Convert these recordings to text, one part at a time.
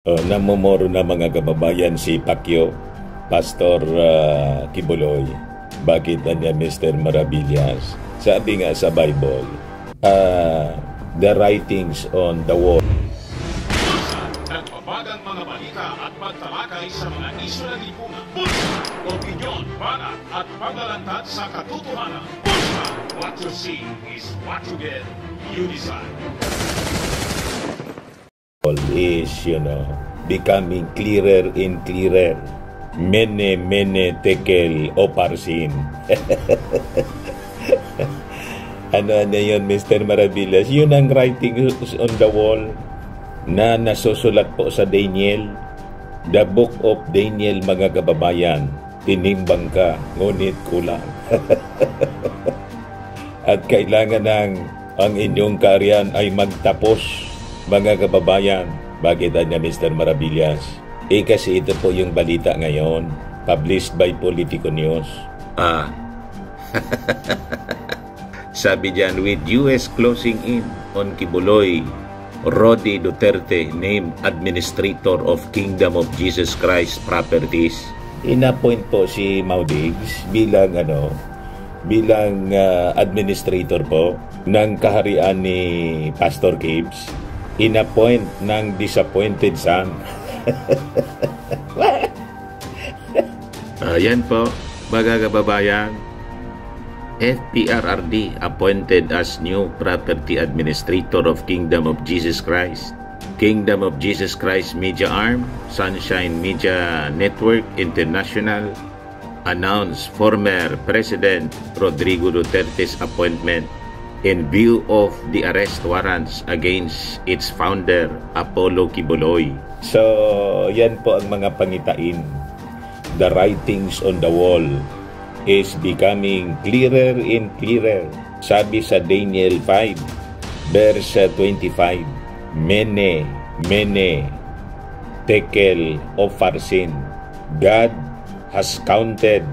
Namumuro na mga kababayan si Pacquiao, Pastor Kibuloy. Bakit niya Mr. Maravillas? Sabi nga sa Bible, the writings on the wall. Nagpapagang mga balita at pagtalakay sa mga isyu ng lipunan. Bulsa! Opinyon, banat at paglalantad sa katotohanan. Bulsa! What you see is what you get. You decide. Is, becoming clearer and clearer. Mene, tekel, oparsin. Ano yun, Mr. Maravillas? Yun ang writing on the wall na nasusulat po sa Daniel. The book of Daniel, mga kababayan. Tinimbang ka, ngunit kulang. At kailangan ang inyong karyan ay magtapos, mga kababayan. Bakit niya Mr. Maravillas? Kasi ito po yung balita ngayon, published by Politico News. Sabi dyan, with US closing in on Kibuloy, Rodi Duterte named Administrator of Kingdom of Jesus Christ Properties. Inappoint po si Maudigs bilang administrator po ng kaharian ni Pastor Gibbs. Inappoint ng disappointed son. Ayan po, mga kababayan. FPRRD appointed as new property administrator of Kingdom of Jesus Christ. Kingdom of Jesus Christ Media Arm, Sunshine Media Network International, announced former President Rodrigo Duterte's appointment in view of the arrest warrants against its founder, Apollo Kibuloy. So, yan po ang mga pangitain. The writings on the wall is becoming clearer and clearer. Sabi sa Daniel 5, verse 25, Mene, tekel, ofarsin. God has counted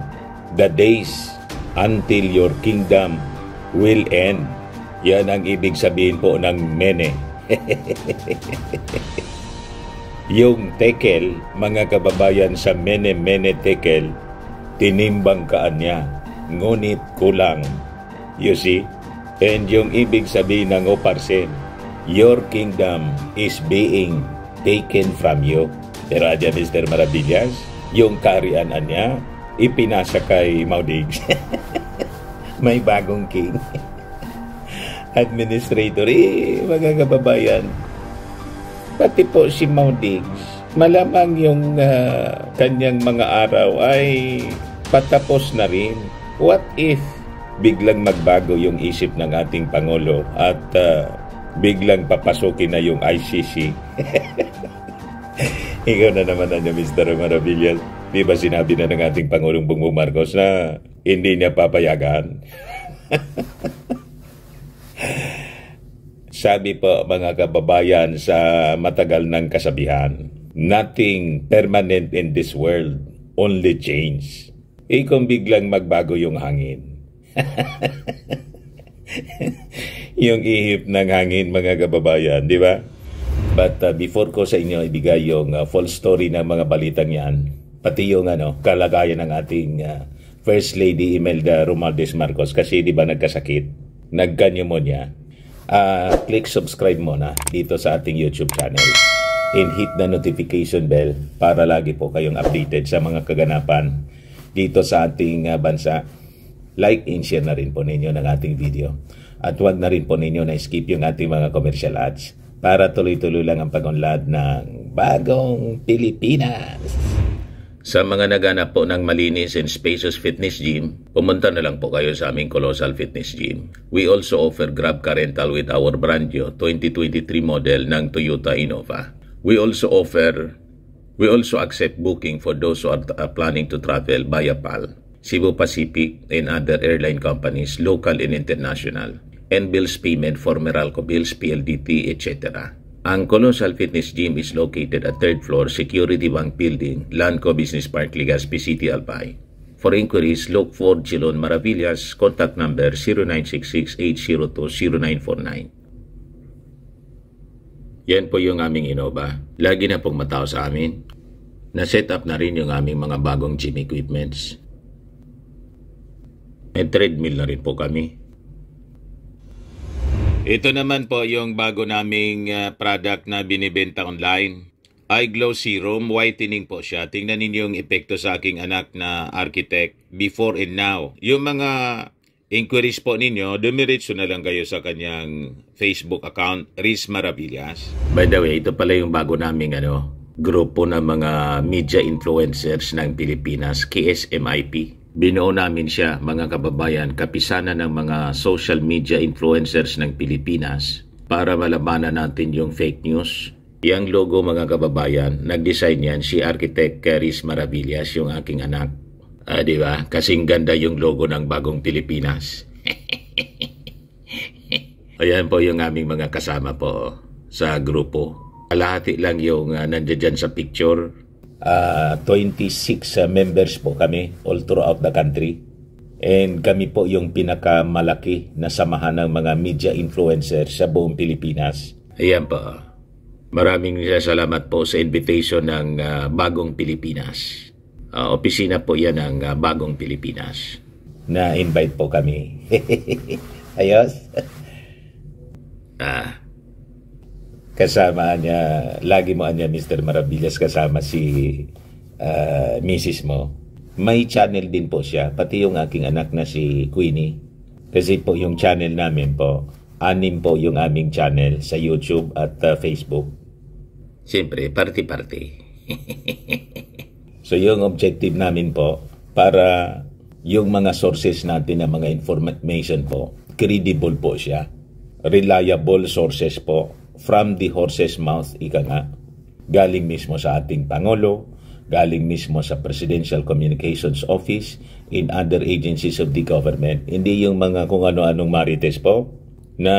the days until your kingdom will end. Yan ang ibig sabihin po ng mene. Yung tekel, mga kababayan, sa mene, tekel, tinimbang kaan niya, ngunit kulang. You see? And yung ibig sabihin ng oparsen, your kingdom is being taken from you. Pero adya Mr. Maravillas, yung kaharianan niya, ipinasa kay Maudigs. May bagong king. Administrator, mga kababayan. Pati po si Maudigs, malamang yung kanyang mga araw ay patapos na rin. What if biglang magbago yung isip ng ating Pangulo at biglang papasukin na yung ICC? Ikaw na naman Mr. Maravillas. Di ba sinabi na ng ating Pangulong Bongbong Marcos na hindi niya papayagan? Sabi po mga kababayan sa matagal ng kasabihan, nothing permanent in this world, only change. Kung biglang magbago yung hangin. Yung ihip ng hangin, mga kababayan, di ba? But before ko sa inyo ibigay yung full story ng mga balitang yan, pati yung kalagayan ng ating First Lady Imelda Romualdez Marcos, kasi di ba nagkasakit, nagka-pneumonia. Click subscribe muna dito sa ating YouTube channel and hit the notification bell para lagi po kayong updated sa mga kaganapan dito sa ating bansa. Like and share na rin po ninyo ng ating video. At huwag na rin po ninyo na skip yung ating mga commercial ads para tuloy-tuloy lang ang pag-unlad ng bagong Pilipinas. Sa mga naghanap po ng malinis and spacious fitness gym, pumunta na lang po kayo sa aming Colossal Fitness Gym. We also offer Grab Car Rental with our brand new 2023 model ng Toyota Innova. We also accept booking for those who are planning to travel via PAL, Cebu Pacific and other airline companies, local and international, and bills payment for Meralco Bills, PLDT, etc. Ang Colossal Fitness Gym is located at 3rd floor, Security Bank Building, Lanco Business Park, Legazpi City, Albay. For inquiries, look for Jilon Maravillas. Contact number 0966-802-0949. Yan po yung aming Innova. Lagi na pong matao sa amin. Na-set up na rin yung aming mga bagong gym equipments. May treadmill na rin po kami. Ito naman po yung bago naming product na binibenta online. iGlow Serum, whitening po siya. Tingnan ninyo yung epekto sa aking anak na architect before and now. Yung mga inquiries po ninyo, dumiretso na lang kayo sa kanyang Facebook account, Riz Maravillas. By the way, ito pala yung bago naming grupo ng mga media influencers ng Pilipinas, KSMIP. Binuo namin siya, mga kababayan, kapisanan ng mga social media influencers ng Pilipinas para malabanan natin yung fake news. Yang logo, mga kababayan, nag-design yan si Architect Riz Maravillas, yung aking anak. Di ba? Kasing ganda yung logo ng bagong Pilipinas. Ayan po yung aming mga kasama po sa grupo. Kalahati lang yung nandiyan dyan sa picture. 26 members po kami all throughout the country. And kami po yung pinakamalaki na samahan ng mga media influencers sa buong Pilipinas. Ayan po. Maraming salamat po sa invitation ng Bagong Pilipinas. Opisina po yan ng Bagong Pilipinas. Na-invite po kami. Ayos? Kasama niya, lagi mo niya Mr. Maravillas, kasama si Mrs. mo. May channel din po siya, pati yung aking anak na si Queenie. Kasi po yung channel namin po, 6 po yung aming channel sa YouTube at Facebook. Siyempre, party-party. So yung objective namin po, para yung mga sources natin na mga information po, credible po siya. Reliable sources po. From the horse's mouth, ika nga. Galing mismo sa ating Pangulo, galing mismo sa Presidential Communications Office, in other agencies of the government. Hindi yung mga kung ano-anong marites po, na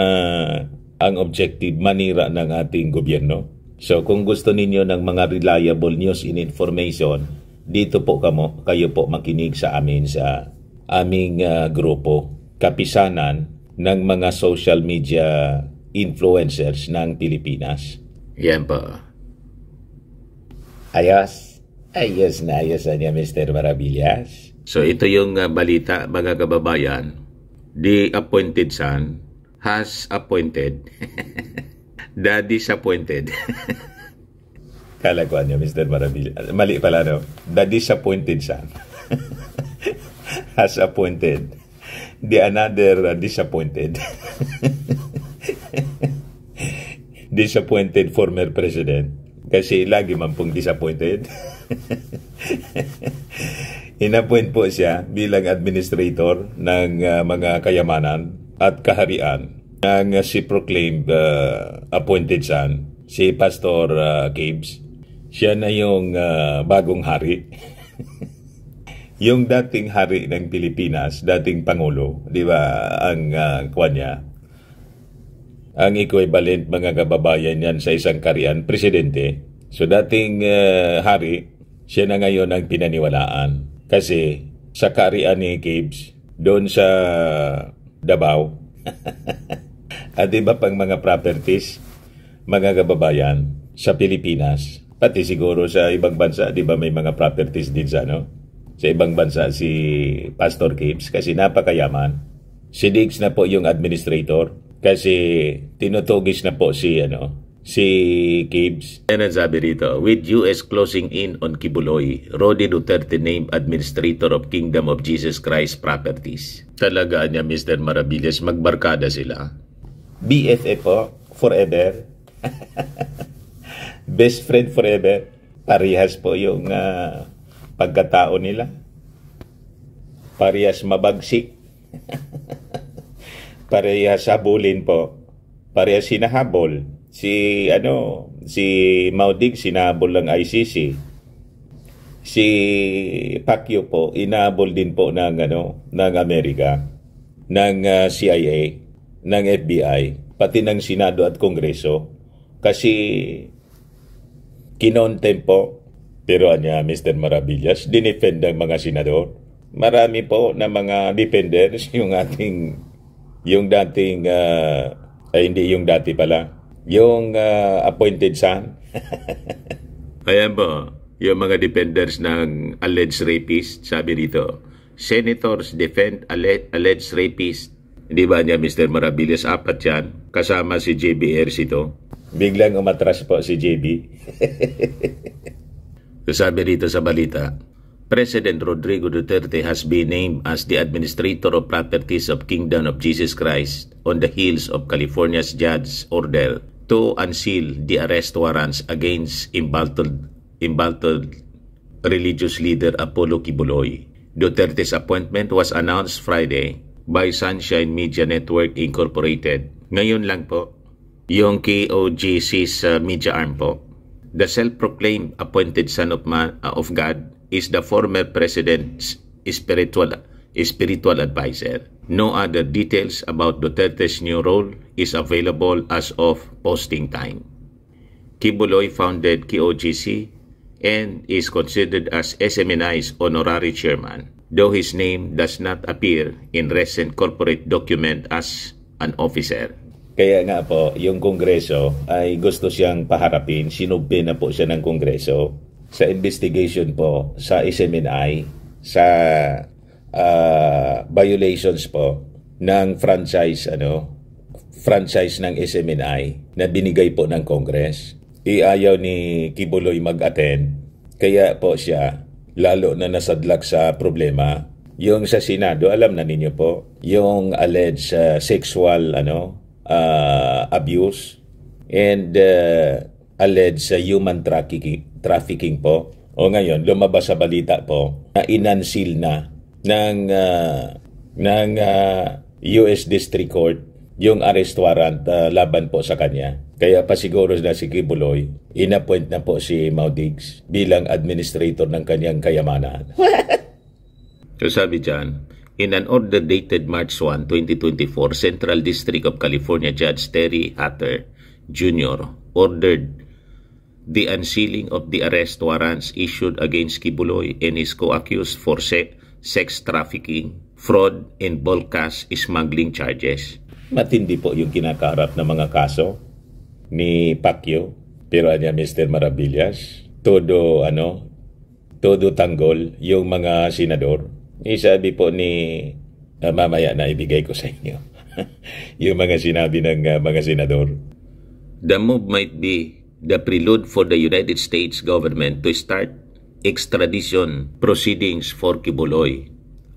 ang objective manira ng ating gobyerno. So kung gusto ninyo ng mga reliable news and information, dito po kayo po makinig sa amin sa aming grupo, kapisanan ng mga social media influencers ng Pilipinas. Yan po. Ayos. Ayos na niya, Mr. Maravillas. So ito yung balita, mga kababayan. The appointed son has appointed. The disappointed. Kala ko niya, Mr. Maravillas. Mali pala, no? The disappointed son has appointed the another disappointed. Disappointed former president. Kasi lagi man pong disappointed. Inappoint po siya bilang administrator ng mga kayamanan at kaharian ng si proclaimed appointed son, si Pastor Gibbs. Siya na yung bagong hari. Yung dating hari ng Pilipinas, dating Pangulo, di ba, ang kanya, ang equivalent, mga kababayan yan, sa isang karian, presidente. So dating hari, siya na ngayon ang pinaniwalaan. Kasi sa karian ni Gibbs, doon sa Davao, at iba pang mga properties, mga kababayan, sa Pilipinas, pati siguro sa ibang bansa, di ba may mga properties din sa sa ibang bansa si Pastor Gibbs, kasi napakayaman. Si Diggs na po yung administrator. Kasi tinutugis na po si Gibbs. Yan ang sabi rito, with US closing in on Kibuloy, Rodi Duterte named Administrator of Kingdom of Jesus Christ Properties. Talaga niya, Mr. Maravillas, magbarkada sila. BFF po, forever. Best friend forever. Parehas po yung pagkatao nila. Parehas mabagsik. Parehas habulin po. Parehas sinahabol. Si Maudig sinahabol ng ICC. Si Pacquiao po inahabol din po ng ng Amerika, ng CIA, ng FBI, pati ng Senado at Kongreso, kasi kinontem po. Pero Mr. Maravillas, dinefend ng mga senador. Marami po na mga defenders yung dating, hindi yung dati pala, Yung appointed son. Ayan po, yung mga defenders ng alleged rapist, sabi dito, senators defend alleged rapist. Hindi ba niya, Mr. Maravillas, 4 yan, kasama si JB Ercito. Biglang umatras po si JB. So sabi dito sa balita, President Rodrigo Duterte has been named as the Administrator of Properties of Kingdom of Jesus Christ on the heels of California's judge's order to unseal the arrest warrants against embattled religious leader Apollo Kibuloy. Duterte's appointment was announced Friday by Sunshine Media Network Incorporated. Ngayon lang po, yung KOJC's media arm po. The self-proclaimed appointed son of God is the former president's spiritual advisor. No other details about Duterte's new role is available as of posting time. Kibuloy founded KOJC and is considered as SMNI's honorary chairman, though his name does not appear in recent corporate document as an officer. Kaya nga po, yung Kongreso ay gusto siyang paharapin. Sinubbe na po siya ng Kongreso sa investigation po sa SMNI, sa violations po ng franchise ng SMNI na binigay po ng Congress. Iayaw ni Kibuloy mag-attend, kaya po siya lalo na nasadlak sa problema. Yung sa Senado, alam na ninyo po, yung alleged sexual abuse and alleged human trafficking po. O ngayon, lumabas sa balita po na inunseal na ng US District Court yung arrest warrant laban po sa kanya. Kaya pa siguro na si Kibuloy, inappoint na po si Maudigs bilang administrator ng kanyang kayamanan. So sabi dyan, in an order dated March 1, 2024, Central District of California Judge Terry Hatter Jr. ordered the unsealing of the arrest warrants issued against Kibuloy and his co-accused for sex trafficking, fraud, and bulk cash smuggling charges. Matindi po yung kinakaharap na mga kaso ni Pacquiao. Pero niya, Mr. Maravillas, todo tanggol yung mga senador. Sabi po ni mamaya na ibigay ko sa inyo yung mga sinabi ng mga senador. The move might be the prelude for the United States government to start extradition proceedings for Kibuloy,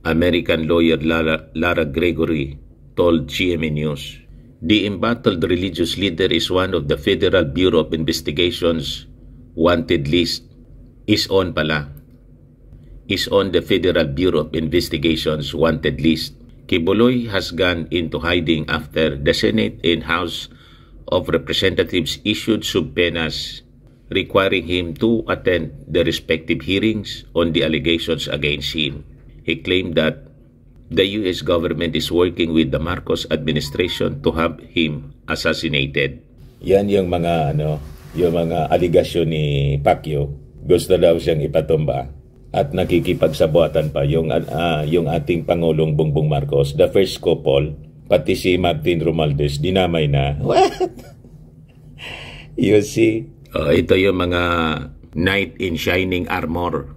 American lawyer Lara Gregory told GMA News. The embattled religious leader is one of the Federal Bureau of Investigation's wanted list. Is on the Federal Bureau of Investigation's wanted list. Kibuloy has gone into hiding after the Senate and House of Representatives issued subpoenas requiring him to attend the respective hearings on the allegations against him. He claimed that the U.S. government is working with the Marcos administration to have him assassinated. Yan yung mga aligasyon ni Pacquiao. Gusto daw siyang ipatumba at nakikipagsabuatan pa yung ating Pangulong Bongbong Marcos, the first couple, pati si Martin Romualdez, dinamay na. What? You see? Ito yung mga knight in shining armor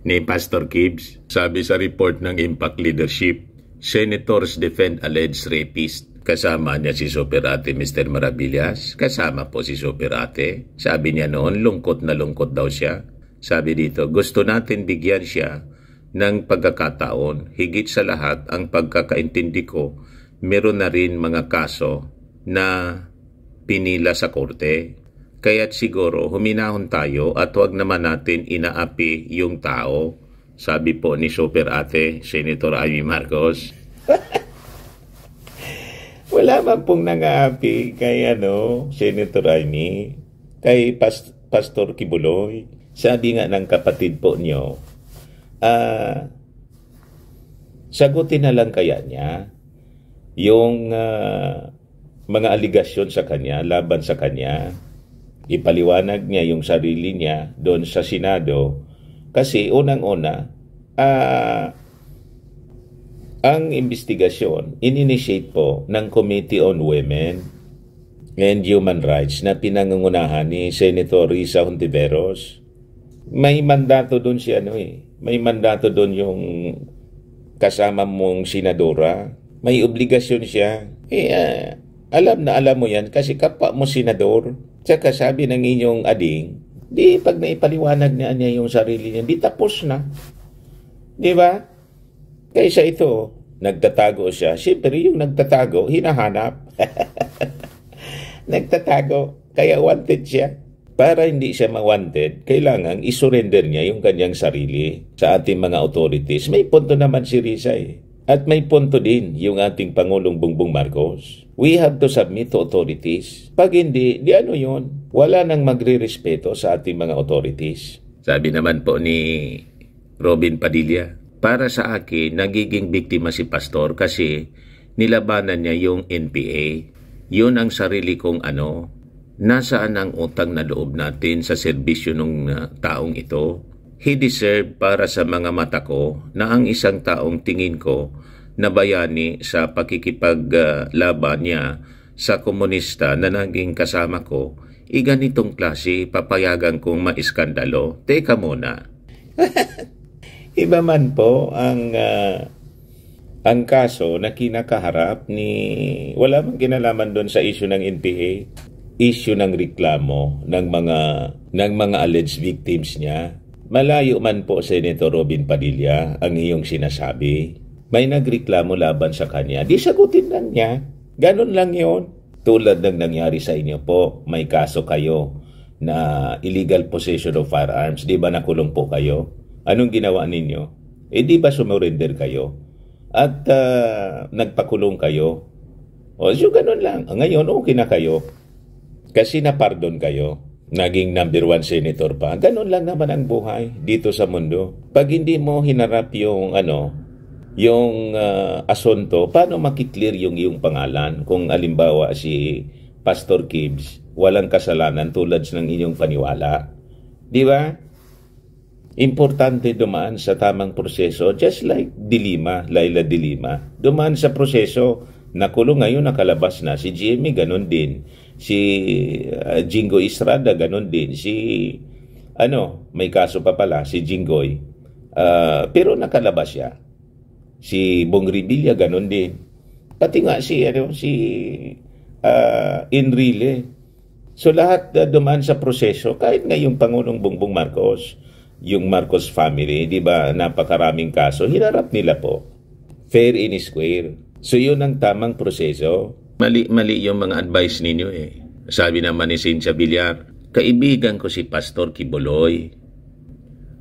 ni Pastor Gibbs. Sabi sa report ng Impact Leadership, senators defend alleged rapist. Kasama niya si Superate, Mr. Maravillas. Kasama po si Superate. Sabi niya noon, lungkot na lungkot daw siya. Sabi dito, gusto natin bigyan siya ng pagkakataon. Higit sa lahat, ang pagkakaintindi ko, meron na rin mga kaso na pinila sa korte. Kaya't siguro huminahon tayo at huwag naman natin inaapi yung tao. Sabi po ni Superate, Senator Amy Marcos. Wala man pong nangaapi kay Senator Amy, kay Pastor Kibuloy. Sabi nga ng kapatid po niyo, sagutin na lang kaya niya yung mga aligasyon sa kanya, laban sa kanya. Ipaliwanag niya yung sarili niya doon sa Senado. Kasi unang-una, ang investigasyon, in-initiate po ng Committee on Women and Human Rights na pinangungunahan ni Senator Risa Hontiveros. May mandato doon si may mandato doon yung kasama mong senadora. May obligasyon siya. Alam na alam mo yan kasi kapwa mo senador. Tsaka sabi ng inyong ading, di pag naipaliwanag niya yung sarili niya, di tapos na. Di ba? Kaysa ito, nagtatago siya. Siyempre yung nagtatago, hinahanap. Nagtatago, kaya wanted siya. Para hindi siya ma-wanted, kailangan isurrender niya yung kanyang sarili sa ating mga authorities. May punto naman si Risa At may punto din yung ating Pangulong Bongbong Marcos. We have to submit to authorities. Pag hindi, di ano yun? Wala nang magre-respeto sa ating mga authorities. Sabi naman po ni Robin Padilla, para sa akin, nagiging biktima si Pastor kasi nilabanan niya yung NPA. Yun ang sarili kong nasaan ang utang na loob natin sa serbisyo ng taong ito? He deserved para sa mga mata ko na ang isang taong tingin ko na bayani sa pakikipaglaban niya sa komunista na naging kasama ko, ganitong klase papayagan kong maiskandalo. Teka muna. Iba man po ang kaso na kinakaharap ni wala mang kinalaman doon sa issue ng NPA. Issue ng reklamo ng mga alleged victims niya. Malayo man po, Senator Robin Padilla, ang iyong sinasabi. May nagreklamo laban sa kanya. Di sagutin lang niya. Ganon lang yon. Tulad ng nangyari sa inyo po, may kaso kayo na illegal possession of firearms. Di ba nakulong po kayo? Anong ginawa ninyo? Di ba sumurrender kayo? At nagpakulong kayo? So ganon lang. Ngayon, okay na kayo. Kasi na-pardon kayo. Naging number 1 senator pa. Ganon lang naman ang buhay dito sa mundo. Pag hindi mo hinarap yung asunto, paano makiklear yung iyong pangalan? Kung alimbawa si Pastor Gibbs, walang kasalanan tulad ng inyong paniwala. Di ba? Importante dumaan sa tamang proseso. Just like Laila de Lima. Dumaan sa proseso. Nakulong ngayon, nakalabas na. Si Jimmy, ganon din. Si Jingoy Estrada, ganon din. May kaso pa pala, si Jingoy. Pero nakalabas siya. Si Bong Revilla, ganon din. Pati nga si Enrile. So lahat dumaan sa proseso. Kahit nga yung Pangulong Bongbong Marcos, yung Marcos family, di ba, napakaraming kaso, hinarap nila po. Fair and square. So yun ang tamang proseso. Mali yung mga advice ninyo Sabi naman ni Cynthia Villar, kaibigan ko si Pastor Kibuloy.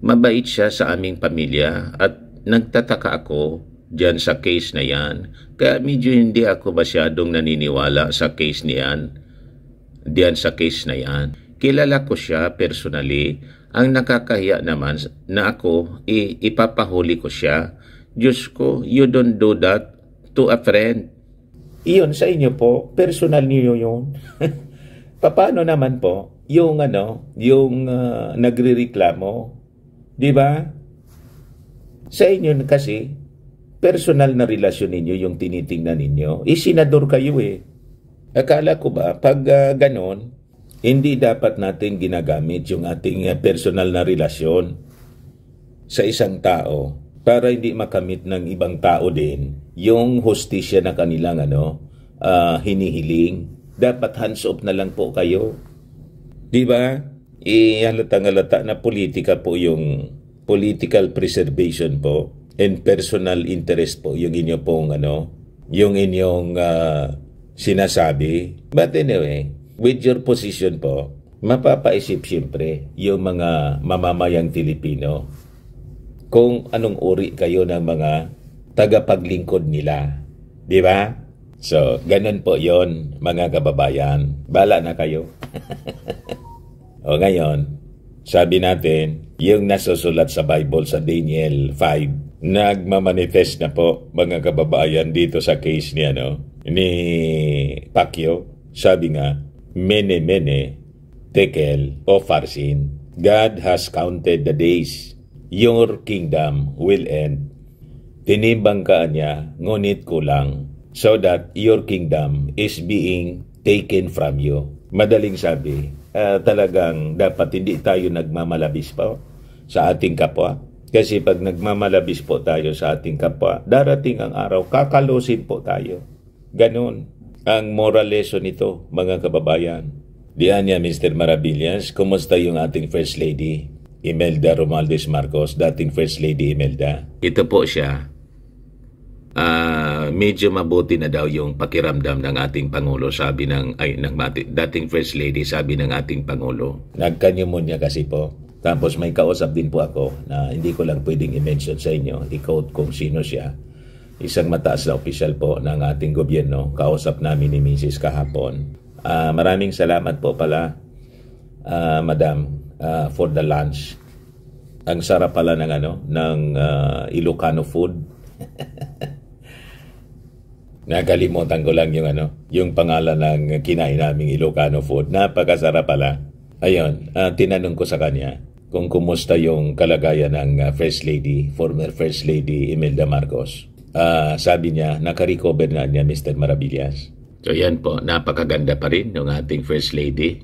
Mabait siya sa aming pamilya at nagtataka ako dyan sa case na yan. Kaya medyo hindi ako masyadong naniniwala sa case niyan. Diyan sa case na yan. Kilala ko siya personally. Ang nakakahiya naman na ako, ipapahuli ko siya. Diyos ko, you don't do that to a friend. Iyon sa inyo po, personal niyo yun. Paano naman po yung nagrereklamo, 'di ba? Sa inyo kasi personal na relasyon ninyo yung tinitingnan ninyo. Senador kayo Akala ko ba pag ganon, hindi dapat natin ginagamit yung ating personal na relasyon sa isang tao para hindi makamit ng ibang tao din yung hustisya na kanilang hinihiling. Dapat hands off na lang po kayo. Di ba? Halatang-halata na politika po yung political preservation po and personal interest po yung inyo pong yung inyong sinasabi. But anyway, with your position po, mapapaisip siyempre yung mga mamamayang Pilipino kung anong uri kayo ng mga tagapaglingkod nila. Di ba? So, ganun po yon mga kababayan. Bala na kayo. O ngayon, sabi natin, yung nasusulat sa Bible sa Daniel 5, nagmamanifest na po mga kababayan dito sa case ni Pacquiao. Sabi nga, mene mene, tekel o farsin. God has counted the days. Your kingdom will end. Tinimbangkaan niya, ngunit kulang. So that your kingdom is being taken from you. Madaling sabi, talagang dapat hindi tayo nagmamalabis pa sa ating kapwa. Kasi pag nagmamalabis po tayo sa ating kapwa, darating ang araw, kakalosin po tayo. Ganon ang moral lesson nito, mga kababayan. Diyan niya, Mr. Maravillas, kumusta yung ating First Lady, Imelda Romualdez Marcos, dating First Lady Imelda? Ito po siya. Medyo mabuti na daw yung pakiramdam ng ating Pangulo, sabi ng dating First Lady, sabi ng ating Pangulo. Nagkanyumunya kasi po. Tapos may kausap din po ako na hindi ko lang pwedeng i-mention sa inyo, i-quote kung sino siya. Isang mataas na opisyal po ng ating gobyerno, kausap namin ni Mrs. kahapon. Maraming salamat po pala, Madam, for the lunch. Ang sarap pala ng Ilocano food. Nakalimutan ko lang yung pangalan ng kinain naming Ilocano food. Napakasarap pala. Ayun, tinanong ko sa kanya kung kumusta yung kalagayan ng First Lady, former First Lady Imelda Marcos. Sabi niya, nakarecover na niya, Mr. Maravillas. So yan po, napakaganda pa rin ng ating First Lady.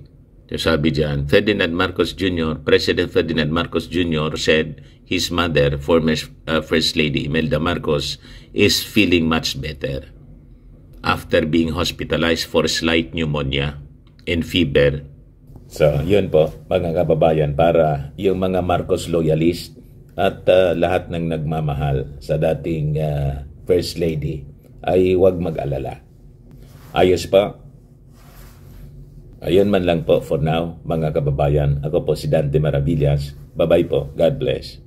So sabi diyan, President Ferdinand Marcos Jr. said his mother, former First Lady Imelda Marcos, is feeling much better after being hospitalized for slight pneumonia and fever. So, yun po, mga kababayan, para yung mga Marcos loyalist at lahat ng nagmamahal sa dating First Lady ay huwag mag-alala. Ayos pa. Ayun man lang po for now, mga kababayan. Ako po si Dante Maravillas. Bye-bye po. God bless.